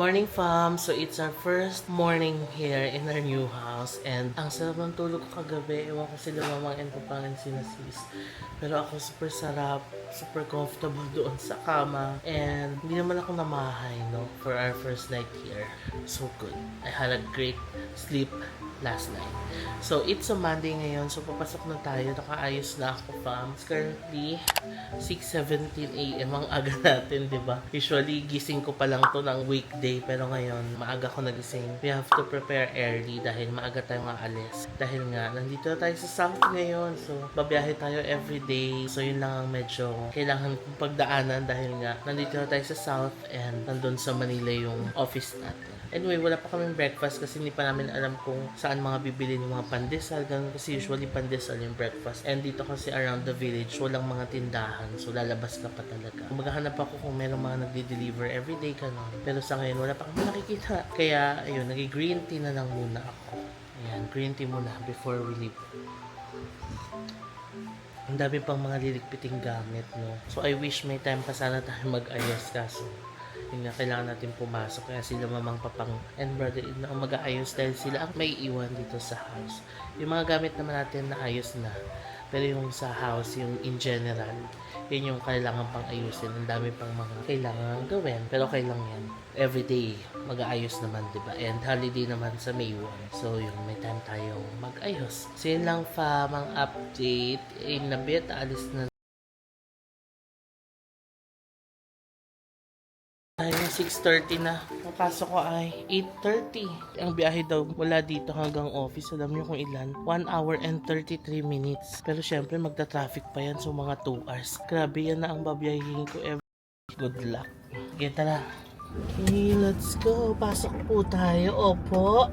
morning, fam! So, it's our first morning here in our new house. And ang sarap ng tulog ko kagabi. Ewan ko sila mamang and papangin sina sis. Pero ako super sarap, super comfortable doon sa kama. And hindi naman ako namahay, no? For our first night here. So good. I had a great sleep last night. So, it's a Monday ngayon. So, papasok na tayo. Nakaayos na ako, fam. It's currently 6:17 a.m. ang aga natin, di ba? Usually, gising ko pa lang to ng weekday. Pero ngayon, maaga ko nagising. We have to prepare early dahil maaga tayo nga alis. Dahil nga, nandito na tayo sa South ngayon. So, babiyahe tayo everyday. So, yun lang ang medyo kailangan kong pagdaanan dahil nga, nandito na tayo sa South and nandun sa Manila yung office natin. Anyway, wala pa kaming breakfast kasi hindi pa namin alam kung saan mga bibili ng mga pandesal. Ganun kasi usually pandesal yung breakfast. And dito kasi around the village, walang mga tindahan. So, lalabas ka pa talaga. Maghahanap ako kung merong mga nagde-deliver everyday ka nun. Pero sa ngayon, wala pa kami nakikita. Kaya, ayun, nag-green tea na lang muna ako. Ayan, green tea muna before we leave. Ang dami pang mga liligpiting gamit, no? So, I wish may time pa sana tayo mag-ayos kaso yun nga, kailangan natin pumasok kaya sila mamang papang and brother-in na mag-aayos dahil sila ang may iwan dito sa house. Yung mga gamit naman natin na ayos na, pero yung sa house, yung in general, yun yung kailangan pang ayusin. Ang dami pang mga kailangan gawin, pero kailang yan everyday mag-aayos naman, diba? And holiday naman sa May 1. So yun, may time tayong mag-ayos. So yun lang, fam, ang update. In a bit, alis na ay, 6:30 na. Napasok ko ay 8:30. Ang biyahe daw mula dito hanggang office. Alam niyo kung ilan? 1 hour and 33 minutes. Pero syempre magta-traffic pa yan. So mga 2 hours. Grabe, yan na ang babiyahin ko every. Good luck. Okay, tara. Okay, let's go. Pasok po tayo. Opo.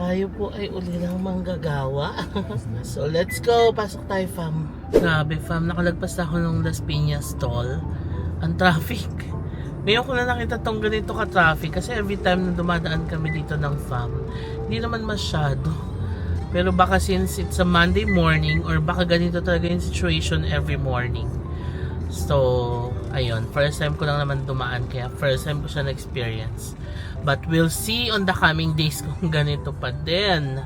Tayo po ay uli lang manggagawa. So let's go. Pasok tayo, fam. Grabe, fam. Nakalagpas ako ng Las Piñas toll. Ang traffic. Ngayon ko na nakita tong ganito ka-traffic kasi every time na dumadaan kami dito ng fam, hindi naman masyado. Pero baka since it's a Monday morning or baka ganito talaga yung situation every morning. So, ayun. First time ko lang naman dumaan kaya first time ko siya na-experience. But we'll see on the coming days kung ganito pa din.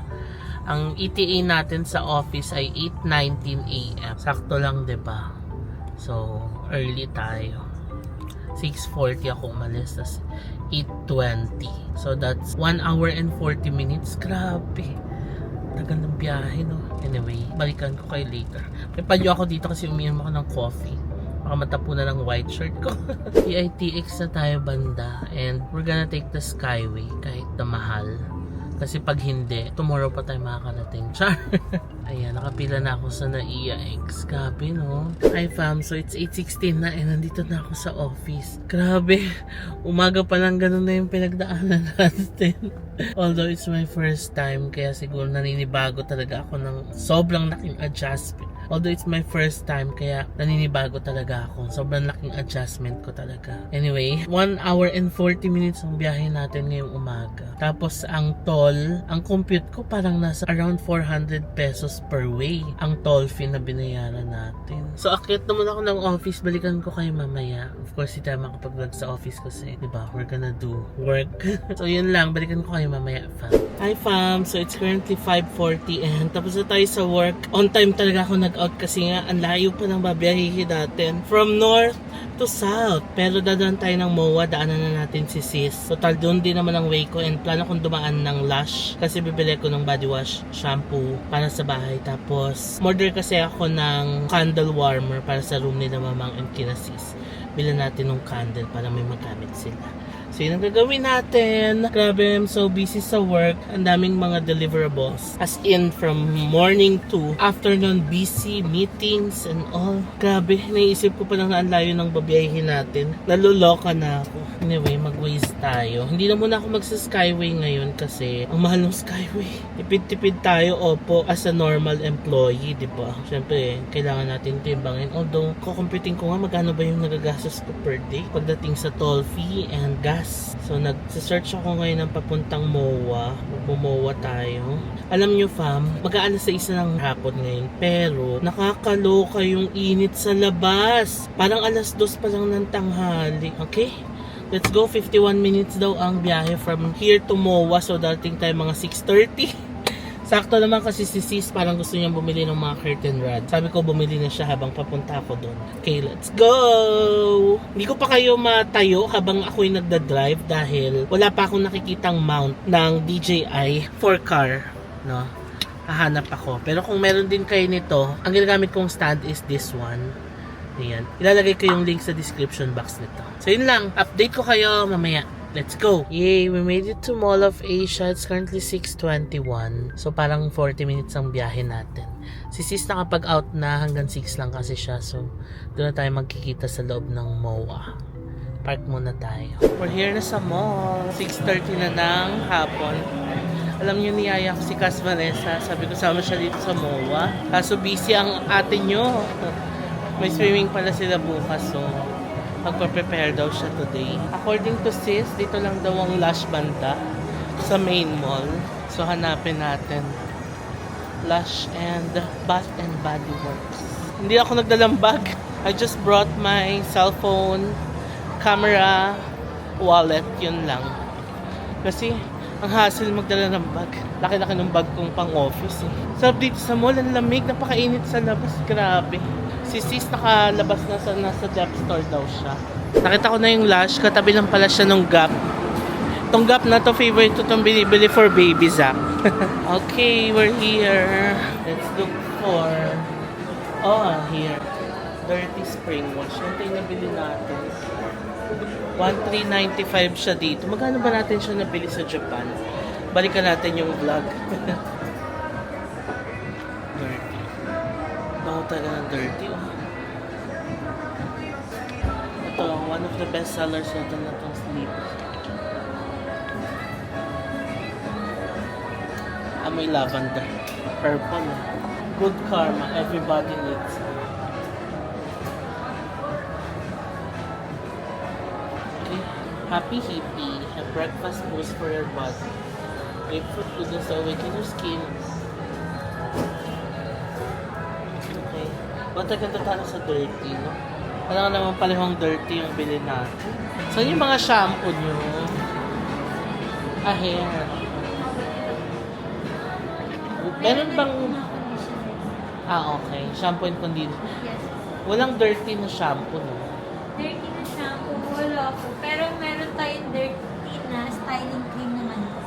Ang ETA natin sa office ay 8:19 a.m. Sakto lang, diba? So, early tayo. 6:40 ako umalis, tas 8:20. So that's 1 hour and 40 minutes. Grabe. Tagal ng biyahe, no? Anyway, balikan ko kayo later. May palyo ako dito kasi umiinom ako ng coffee. Baka matapunan ng white shirt ko. PITX na tayo banda. And we're gonna take the Skyway kahit na mahal. Kasi pag hindi, tomorrow pa tayo makakarating. Char! Ayan, nakapila na ako sa NAIA X. Grabe, no? Hi, fam. So, it's 8:16 na and nandito na ako sa office. Grabe. Umaga pa lang ganun na yung pinagdaanan natin. Although, it's my first time. Kaya siguro naninibago talaga ako ng sobrang laking adjustment. Although it's my first time, kaya naninibago talaga ako. Sobrang laking adjustment ko talaga. Anyway, 1 hour and 40 minutes ang biyahe natin ngayong umaga. Tapos ang toll, ang compute ko parang nasa around 400 pesos per way. Ang toll fee na binayaran natin. So akyat naman ako ng office, balikan ko kayo mamaya. Of course, hindi tayo makapag-vlog sa office kasi, diba, we're gonna do work. So yun lang, balikan ko kayo mamaya, fam. Hi, fam. So it's currently 5:40 and tapos na tayo sa work. On time talaga ako nag-out kasi nga ang layo pa ng babiyahihin natin from north to south. Pero dadaan tayo ng MOA, daanan na natin si sis. Total doon din naman ang way ko and plano kong dumaan ng Lush kasi bibili ko ng body wash, shampoo para sa bahay. Tapos order kasi ako ng candle warmer para sa room nila mamang and kina sis. Bilan natin ng candle para may magamit sila. So yun ang gagawin natin. Grabe, I'm so busy sa work. Ang daming mga deliverables. As in, from morning to afternoon, busy, meetings and all. Grabe, naisip ko pa lang na ang layo ng babiyahin natin. Naluloka na ako. Anyway, mag-waze tayo. Hindi na muna ako magsa-Skyway ngayon kasi ang mahal ng Skyway. Tipid-tipid tayo, opo, as a normal employee, di ba? Siyempre, kailangan natin timbangin. Although, kukumputing ko nga magkano ba yung nagagastos ko per day pagdating sa toll fee and gas. So, nag-search ako ngayon ng papuntang MOA. Mag-MOA tayo. Alam nyo, fam, mag-aalas sa isa ng hapon ngayon. Pero, nakakaloka yung init sa labas. Parang alas 2 pa lang ng tanghali. Okay? Let's go, 51 minutes daw ang biyahe from here to MOA. So, dating tayo mga 6:30. Sakto naman kasi si sis parang gusto niyang bumili ng mga curtain rod. Sabi ko, bumili na siya habang papunta ako doon. Okay, let's go! Hindi ko pa kayo matayo habang ako'y nagda-drive dahil wala pa akong nakikitang mount ng DJI 4-car. No? Hahanap ako. Pero kung meron din kayo nito, ang ginagamit kong stand is this one. Ayan. Ilalagay ko yung link sa description box nito. So yun lang. Update ko kayo mamaya. Let's go! Yay! We made it to Mall of Asia. It's currently 6:21. So parang 40 minutes ang biyahe natin. Si sis nakapag-out na hanggang 6 lang kasi siya. So doon na tayo magkikita sa loob ng MOA. Park muna tayo. We're here na sa mall. 6:30 na ng hapon. Alam niyo, niyaya ko si Cas Vanessa. Sabi ko sama siya dito sa MOA. Kaso busy ang ate niyo. May swimming pala sila bukas, so magpa-prepare daw siya today. According to sis, dito lang daw ang Lush banda sa main mall. So hanapin natin. Lush and Bath and Body Works. Hindi ako nagdalang bag. I just brought my cellphone, camera, wallet, yun lang. Kasi ang hassle magdala ng bag. Laki-laki ng bag kong pang office eh. Sarap dito sa mall, ang lamig, napakainit sa labas, grabe. Si sis nakalabas na nasa Dep store daw siya. Nakita ko na yung Lush, katabi lang pala siya nung Gap. Tong Gap na to, favorite to itong binibili for babies ah. Okay, we're here. Let's look for... here. Dirty Spring Wash. Ito yung nabili natin. 1395 siya dito. Magkano ba natin siya nabili sa Japan? Balikan natin yung vlog. Dirty. Bango talaga ng dirty. Oh. Ito, one of the best sellers ito na itong sleep. Amoy lavender. Purple. Good karma. Everybody needs it. Happy Hippie, a breakfast boost for your body. Grapefruit goodness to awaken your skin. Okay. Ba't nagkanta tayo sa dirty, no? Alam naman palihong dirty yung bilhin natin. Saan yung mga shampoo nyo? Hair. Meron bang... okay. Shampoo and conditioner. Yes. Walang dirty na shampoo, no? Dirty na shampoo, wala po. Pero meron tayong dirty na styling cream naman po.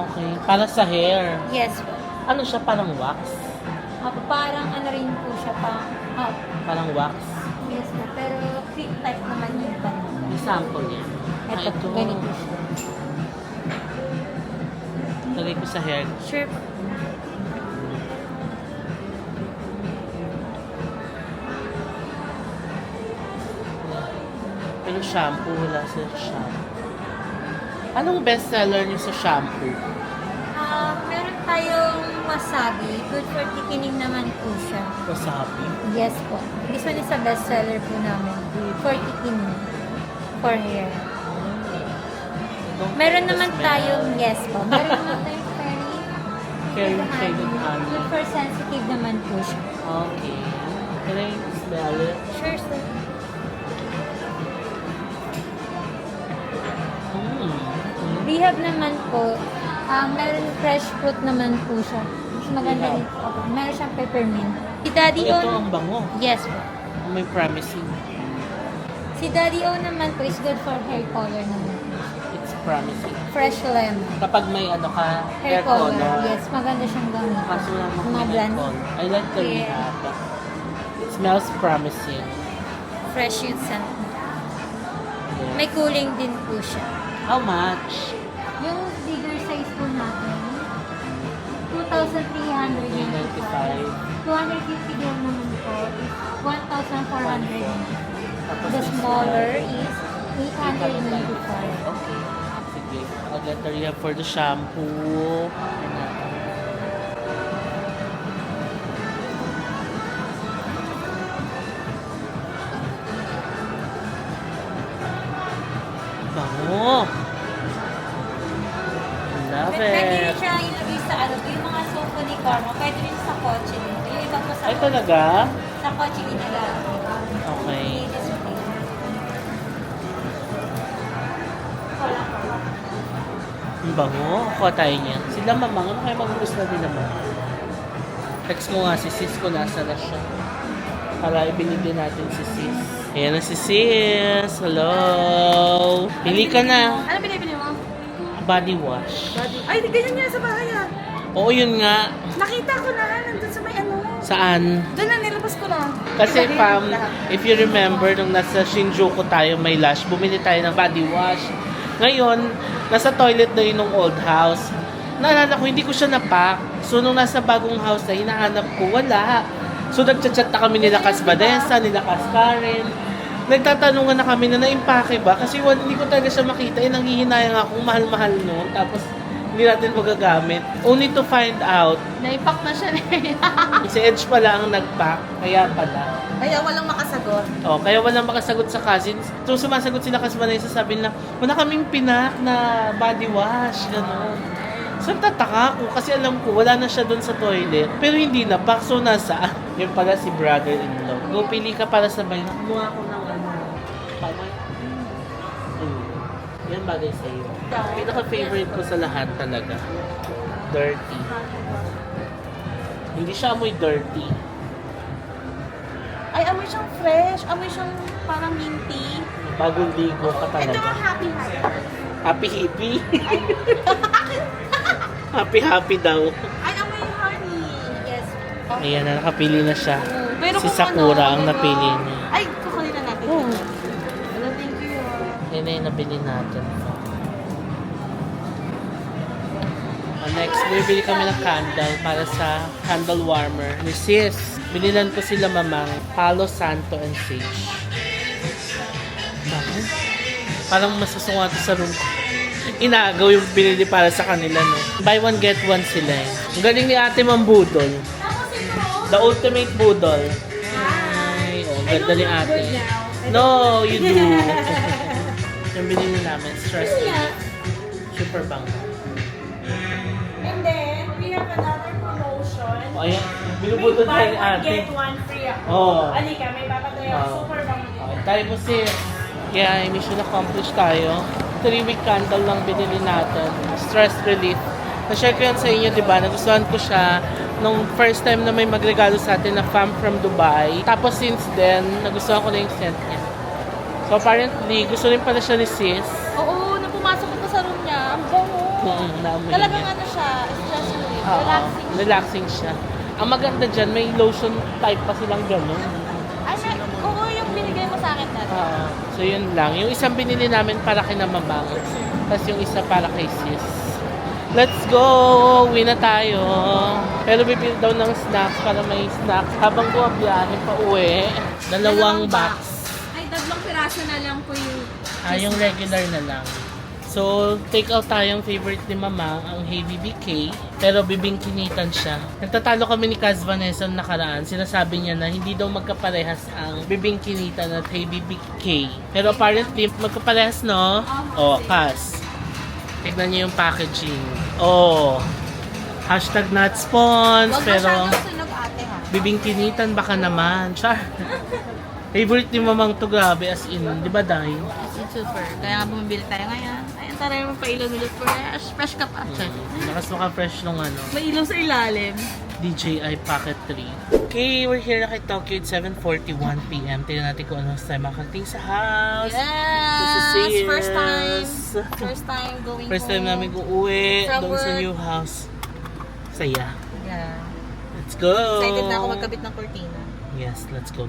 Okay. Para sa hair. Yes po. Ano siya? Parang wax? Parang ano rin po siya Parang wax? yes po. Pero cream type naman yung banda. May sample niya. Ito po, ganito siya. Lagay ko sa hair. Sure po. Pero shampoo, wala sa shampoo. Anong best seller niyo sa shampoo? Meron tayong wasabi. Good for thickening naman po siya. Wasabi? Yes po. This one is a best seller po namin. For thickening. For hair. Meron naman tayong, yes po. Meron naman tayong Fairy Shaded Honey. Good for sensitive naman po siya. Okay. Can I smell it? Sure, sir. Rehab naman po, meron fresh fruit naman po siya. Mas maganda Rehab. dito. Okay. Meron siyang peppermint. Si Daddy O, Ito ang bango. yes po. May promising. Si Daddy O naman po is good for hair color naman. It's promising. Fresh lemon. Kapag may Hair color. Yes, maganda siyang gamitin. Kaso wala Mga akong hair blend. color. I like the Yeah. Rehab. It smells promising. Fresh youth scent. Yes. May cooling din po siya. How much? Yung bigger size po natin, 2,395. 250 gram naman po is 1,400. Tapos The this smaller one, is 895. Okay. Sige. I'll get the Rehab for the shampoo. Bango! Love Pwede rin it! siya ilagay sa yung mga sofa ni Carmo, pwede rin sa kotse din. Yung iba po sa Ay, talaga? Sa kotse ginagamit. Okay. Display. Ang bango. Kuha tayo niya. Sila mamang. Ano kayo mag-gusto nila mo? Text mo nga si sis ko. Nasa na siya. Para ibili din natin si sis. Ayan na si sis. Hello. Pili ka na. Ano binibili mo? Body wash. Ay, ganyan nga sa bahay ah. Oo, yun nga. Nakita ko na, nandun sa may ano. Saan? Doon na, nilabas ko na. Kasi Pam, if you remember, nung nasa Shinjuku tayo, may Lush, bumili tayo ng body wash. Ngayon, nasa toilet na yun ng old house. Naalala ko, hindi ko siya napak. So, nung nasa bagong house na, hinahanap ko, wala. So, nagchat-chat na kami nila Kas Vanessa, nila Kas Karen. Nagtatanungan na kami na na-impake ba? Kasi hindi ko talaga siya makita. Eh, nanghihinayang akong mahal-mahal noon. Tapos, hindi natin magagamit. Only to find out, Naipak na siya si Edge pala ang nag-pack. Kaya pala. Kaya walang makasagot. Oh, kaya walang makasagot sa cousins. So, sumasagot sila Kas Vanessa, sabi na, wala kaming pinak na body wash, gano'n. So, tataka ko kasi alam ko, wala na siya doon sa toilet. Pero hindi na, pack. So, nasaan? Yun pala si brother-in-law. Go, pili ka para sabay. Kumuha ko ng pamay. Yan bagay sa'yo. Pinaka-favorite ko sa lahat talaga. Dirty. Hindi siya amoy dirty. Ay, amoy siyang fresh. Amoy siyang parang minty. Bagong ligo ka Ito talaga. ang happy happy. Happy hippie. Happy daw. Ay, amoy honey. Yes. Ayan na, nakapili na siya. Pero Si kung Sakura ano, ang napili niya. Ay, kukunin na natin. Oh. Hello, thank you. Yan na yung nabili natin. Next, bibili kami ng candle para sa candle warmer ni Sis. Binilan ko sila mamang Palo Santo and Sage. Bakit? Parang masusungato sa room ko. Inaagaw yung binili para sa kanila, no? Buy one, get one sila eh. Ang galing ni ate Ma'am Budol. The ultimate budol. Ay, oh, ganda ni ate. No, you do. Yung binili namin, stress relief. Super bang. And then, we have another promotion. O, ayan. Binubudol tayo ni ate. one free ako. Oo. Alika, may papatayo. Oo. Super bang. Okay, tayo po sis. Kaya mission accomplished tayo. 3-week candle lang binili natin. Stress relief. Na-share ko yan sa inyo, di ba? Nagustuhan ko siya nung first time na may magregalo sa atin na fam from Dubai. Tapos since then, nagustuhan ko na yung scent niya. So apparently, gusto rin pala siya ni sis. Oo, nung pumasok ko sa room niya, ang bango. Naamoy Talagang niya. ano siya, stress relief. Oo, Relaxing. relaxing siya. Ang maganda dyan, may lotion type pa silang gano'n. Ay, oo, yung binigay mo sa akin dati. So yun lang. Yung isang binili namin para kay Namamang. Tapos yung isa para kay sis. Let's go! Uwi na tayo. Pero bibili daw ng snacks para may snacks. Habang bumabiyahe pa uwi. Dalawang box. Ay, tatlong piraso na lang po yung... Yung regular na lang. So, take out tayong favorite ni Mama, ang Hey BBK. Pero bibingkinitan siya. Nagtatalo kami ni Kaz Vanessa nakaraan. Sinasabi niya na hindi daw magkaparehas ang bibingkinitan at Hey BBK. Pero apparently, magkaparehas, no? Oh, Kaz. Tignan niyo yung packaging. Oh. Hashtag not spons. Huwag Pero masyadong sunog ate ha. bibingkinitan baka naman. Char. Favorite ni Mamang to, grabe as in. Di ba, Day? Super. Kaya nga bumibili tayo ngayon. Ayan, taray mo pa ilaw nila fresh. Fresh ka pa. Lakas maka-fresh nung ano. May ilaw sa ilalim. DJI Pocket 3. Okay, we're here na kay Tokyo at 7:41 p.m. Tingnan natin kung anong time makarating sa house. This is Yes! sis. First time. First time going First time home. namin uuwi From doon sa work. new house. Saya. Yeah. Let's go! Excited na ako magkabit ng cortina. Yes, let's go.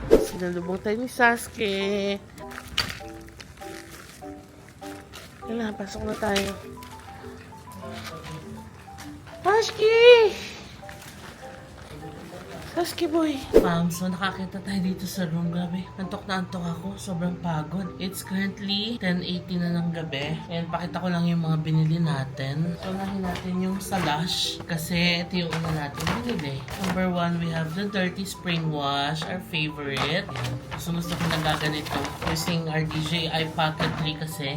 Sinalubong tayo ni Sasuke. Wala, pasok na tayo. Sasuke! Sasuke boy! Ma'am, so nakakita tayo dito sa room. Grabe, antok na antok ako. Sobrang pagod. It's currently 10:80 na ng gabi. And pakita ko lang yung mga binili natin. Unahin natin yung sa Lush. Kasi ito yung una natin binili. Number 1, we have the Dirty Spring Wash. Our favorite. Gusto ko na gaganito. Using our DJI Pocket 3 kasi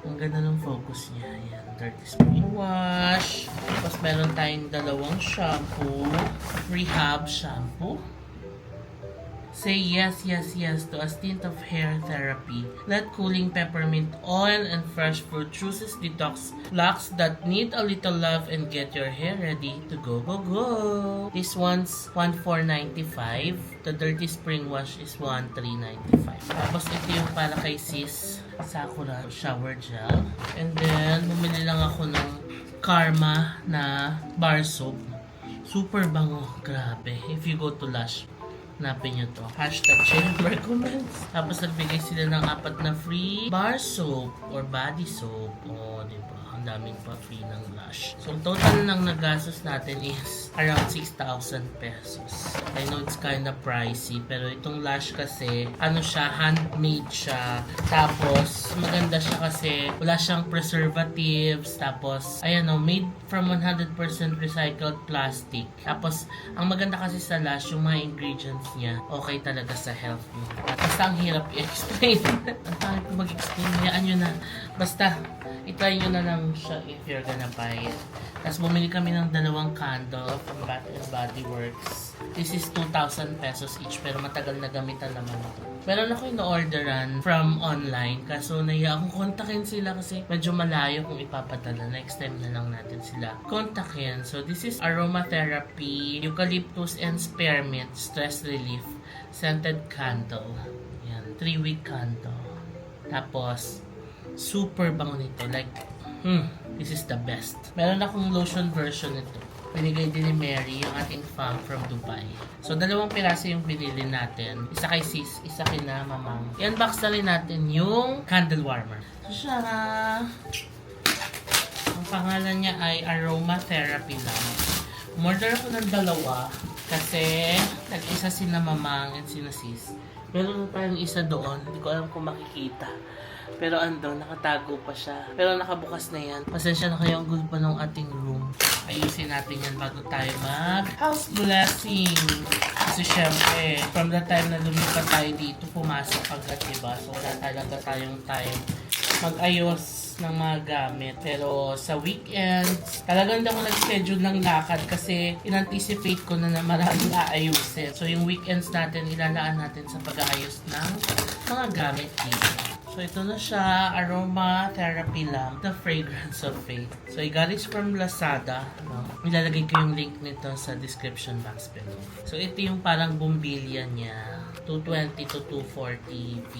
ang ganda ng focus niya. Ayan, Dirty Spring Wash. Tapos meron tayong dalawang shampoo. Rehab shampoo. Say yes, yes, yes to a stint of hair therapy. Let cooling peppermint oil and fresh fruit juices detox locks that need a little love and get your hair ready to go, go, go. This one's $14.95. The Dirty Spring Wash is $13.95. Tapos ito yung para kay sis Sakura shower gel. And then, bumili lang ako ng Karma na bar soap. Super bango. Grabe. If you go to Lush, hanapin nyo to. Hashtag Chamber Comments. Tapos nagbigay sila ng 4 na free bar soap or body soap. O, diba? Ang daming pa free ng Lush. So, total ng nagastos natin is around 6,000 pesos. I know it's kinda pricey, pero itong Lush kasi, ano siya, handmade siya. Tapos, maganda siya kasi wala siyang preservatives. Tapos, ayan o, made from 100% recycled plastic. Tapos, ang maganda kasi sa Lush, yung mga ingredients niya, okay talaga sa health mo. At basta ang hirap i-explain. Ang pangit ko mag-explain. Hayaan nyo na. Basta, itry nyo na lang siya if you're gonna buy it. Tapos bumili kami ng 2 candle from Bath and Body Works. This is 2,000 pesos each, pero matagal na gamitan naman ito. Meron ako in-orderan from online, kaso naiya akong kontakin sila kasi medyo malayo kung ipapadala. Next time na lang natin sila kontakin. So this is aromatherapy, eucalyptus and spearmint, stress relief, scented candle. Yan, 3-week candle. Tapos, super bango nito. Like, this is the best. Meron akong lotion version nito. Binigay din ni Mary, yung ating fam from Dubai. So, 2 piraso yung binili natin. Isa kay sis, isa kay na mamang. I-unbox na rin natin yung candle warmer. So, siya. Ang pangalan niya ay Aromatherapy lang. Umorder ako ng 2 kasi nag-isa sila mamang and sina sis. Meron pa yung isa doon. Hindi ko alam kung makikita. Pero andun, nakatago pa siya. Pero nakabukas na yan. Pasensya na kayo, ang gulo pa ng ating room. Ayusin natin yan bago tayo mag-house blessing. Kasi syempre, from the time na lumipat tayo dito, pumasok agad, diba? So wala talaga tayong time mag-ayos ng mga gamit. Pero sa weekends, talagang hindi ako nag-schedule ng lakad kasi in-anticipate ko na maraming aayusin. So yung weekends natin, ilalaan natin sa pag-aayos ng mga gamit dito. So, ito na siya, Aromatherapy Lamp, The Fragrance of Faith. So, I got it from Lazada. No? Ilalagay ko yung link nito sa description box below. So, ito yung parang bumbilya niya. 220 to 240 V.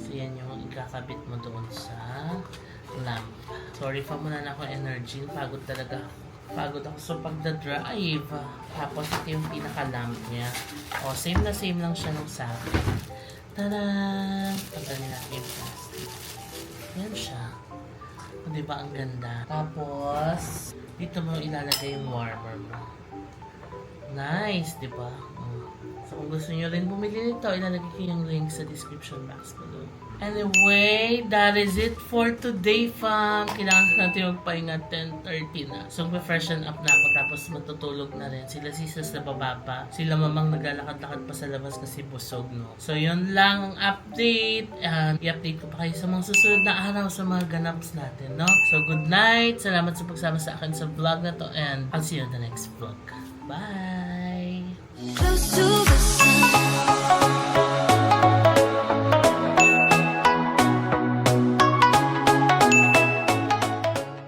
So, yan yung ikakabit mo doon sa lamp. Sorry pa muna na ako energy. Pagod talaga ako. Pagod ako sa pagdadrive. Tapos, ito yung pinaka-lamp niya. O, same lang siya nung sa akin. Tada! Tanggalin natin yung plastic. Yan siya. O, diba ang ganda? Tapos, dito mo ilalagay yung warmer mo. Nice, diba? So, kung gusto nyo rin bumili nito, ilalagay ko yung link sa description box below. Anyway, that is it for today, fam. Kailangan natin magpahinga 10:30 na. So, freshen up na ako tapos matutulog na rin. Sila sisas na baba pa. Sila mamang naglalakad-lakad pa sa labas kasi busog, no? So, yun lang ang update. And i-update ko pa kayo sa mga susunod na araw sa mga ganaps natin, no? So, good night. Salamat sa pagsama sa akin sa vlog na to and I'll see you in the next vlog. Bye! Close to